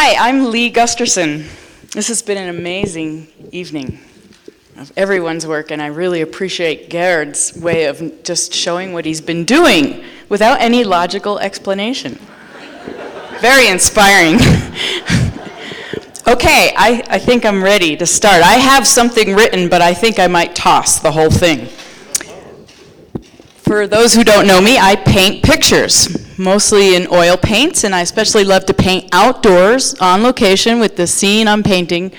Hi, I'm Lee Gusterson. This has been an amazing evening of everyone's work, and I really appreciate Gerard's way of just showing what he's been doing without any logical explanation. Very inspiring. Okay, I think I'm ready to start. I have something written, but I think I might toss the whole thing. For those who don't know me, I paint pictures, mostly in oil paints, and I especially love to paint outdoors on location with the scene I'm painting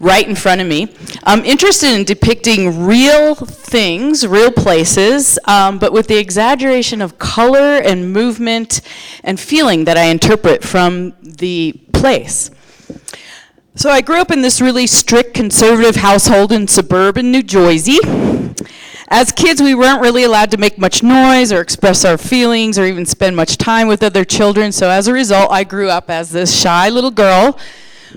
right in front of me. I'm interested in depicting real things, real places, but with the exaggeration of color and movement and feeling that I interpret from the place. So I grew up in this really strict conservative household in suburban New Jersey. As kids, we weren't really allowed to make much noise or express our feelings or even spend much time with other children. So as a result, I grew up as this shy little girl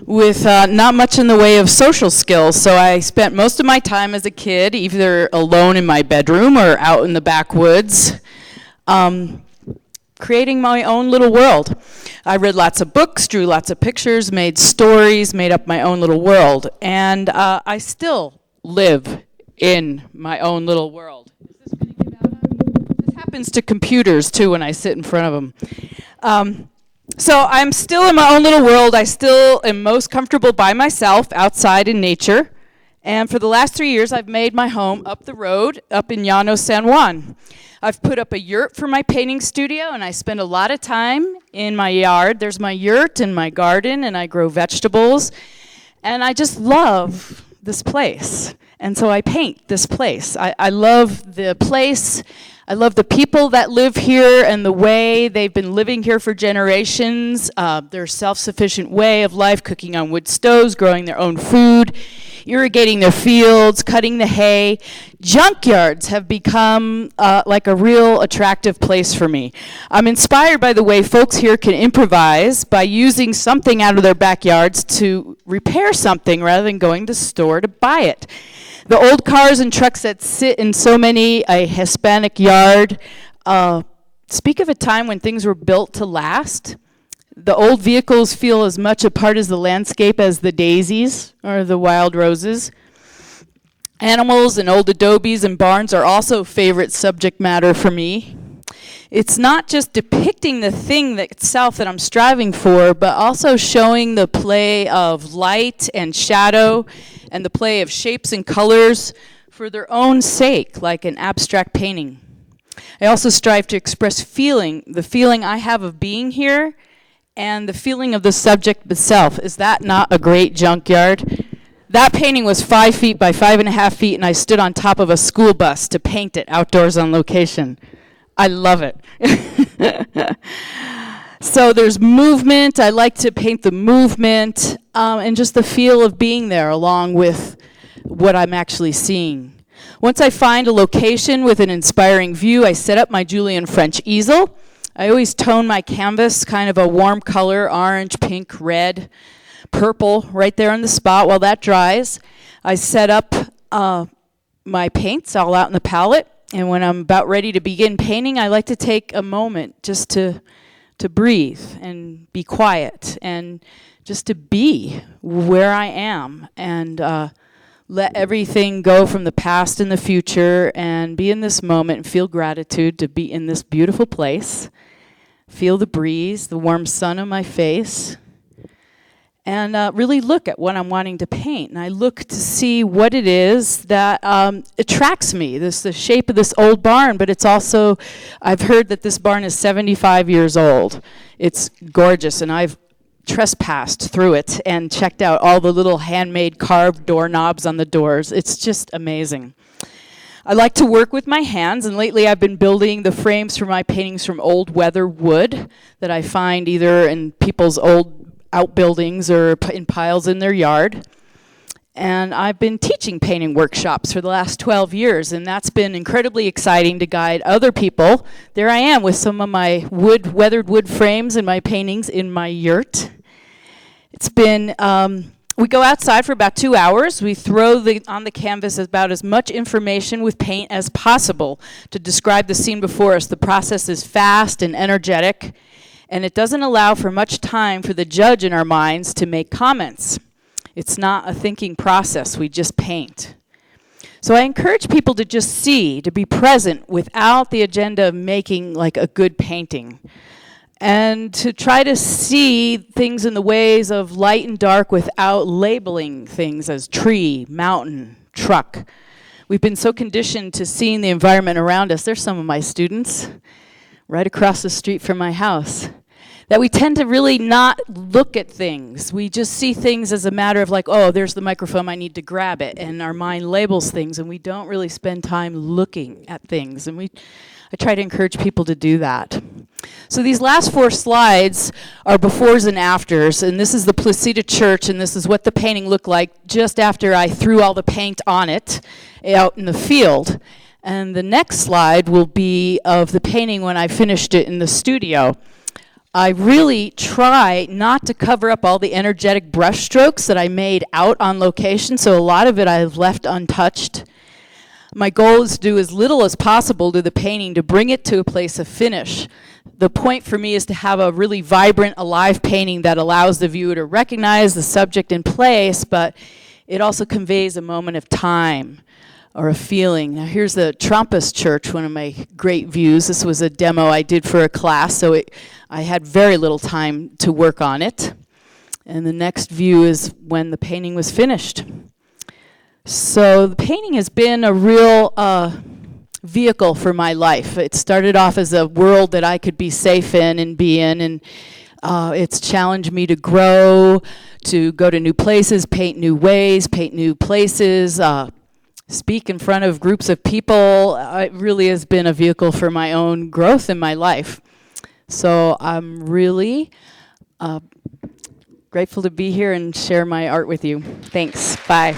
with not much in the way of social skills. So I spent most of my time as a kid either alone in my bedroom or out in the backwoods, creating my own little world. I read lots of books, drew lots of pictures, made stories, made up my own little world. And I still live in my own little world. Is this going to give out on me? This happens to computers, too, when I sit in front of them. So I'm still in my own little world. I still am most comfortable by myself, outside in nature. And for the last 3 years, I've made my home up the road, up in Llano San Juan. I've put up a yurt for my painting studio, and I spend a lot of time in my yard. There's my yurt and my garden, and I grow vegetables. And I just love this place. And so I paint this place. I love the place. I love the people that live here and the way they've been living here for generations, their self-sufficient way of life, cooking on wood stoves, growing their own food, irrigating their fields, cutting the hay. Junkyards have become like a real attractive place for me. I'm inspired by the way folks here can improvise by using something out of their backyards to repair something rather than going to the store to buy it. The old cars and trucks that sit in so many a Hispanic yard speak of a time when things were built to last. The old vehicles feel as much a part of the landscape as the daisies or the wild roses. Animals and old adobes and barns are also favorite subject matter for me. It's not just depicting the thing itself that I'm striving for, but also showing the play of light and shadow and the play of shapes and colors for their own sake, like an abstract painting. I also strive to express feeling, the feeling I have of being here, and the feeling of the subject itself. Is that not a great junkyard? That painting was 5 feet by 5.5 feet, and I stood on top of a school bus to paint it outdoors on location. I love it. So there's movement. I like to paint the movement and just the feel of being there along with what I'm actually seeing. Once I find a location with an inspiring view, I set up my Julian French easel. I always tone my canvas kind of a warm color, orange, pink, red, purple, right there on the spot. While that dries, I set up my paints all out in the palette. And when I'm about ready to begin painting, I like to take a moment just to breathe and be quiet and just to be where I am and let everything go from the past and the future and be in this moment and feel gratitude to be in this beautiful place. Feel the breeze, the warm sun on my face, and really look at what I'm wanting to paint. And I look to see what it is that attracts me. The shape of this old barn, but it's also, I've heard that this barn is 75 years old. It's gorgeous, and I've trespassed through it and checked out all the little handmade carved doorknobs on the doors. It's just amazing. I like to work with my hands, and lately I've been building the frames for my paintings from old weather wood that I find either in people's old outbuildings or in piles in their yard. And I've been teaching painting workshops for the last 12 years, and that's been incredibly exciting to guide other people. There I am with some of my weathered wood frames and my paintings in my yurt. It's been, we go outside for about 2 hours. We throw on the canvas about as much information with paint as possible to describe the scene before us. The process is fast and energetic. and it doesn't allow for much time for the judge in our minds to make comments. It's not a thinking process, we just paint. So I encourage people to just see, to be present without the agenda of making like a good painting. And to try to see things in the ways of light and dark without labeling things as tree, mountain, truck. We've been so conditioned to seeing the environment around us. There's some of my students right across the street from my house, that we tend to really not look at things. We just see things as a matter of like, oh, there's the microphone, I need to grab it. And our mind labels things, and we don't really spend time looking at things. And I try to encourage people to do that. So these last 4 slides are befores and afters, and this is the Placida Church, and this is what the painting looked like just after I threw all the paint on it out in the field. And the next slide will be of the painting when I finished it in the studio. I really try not to cover up all the energetic brush strokes that I made out on location, so a lot of it I've left untouched. My goal is to do as little as possible to the painting to bring it to a place of finish. The point for me is to have a really vibrant, alive painting that allows the viewer to recognize the subject in place, but it also conveys a moment of time or a feeling. Now here's the Trampist Church, one of my great views. This was a demo I did for a class, so I had very little time to work on it. And the next view is when the painting was finished. So the painting has been a real vehicle for my life. It started off as a world that I could be safe in and be in, and it's challenged me to grow, to go to new places, paint new ways, paint new places, speak in front of groups of people. It really has been a vehicle for my own growth in my life. So I'm really grateful to be here and share my art with you. Thanks. Bye.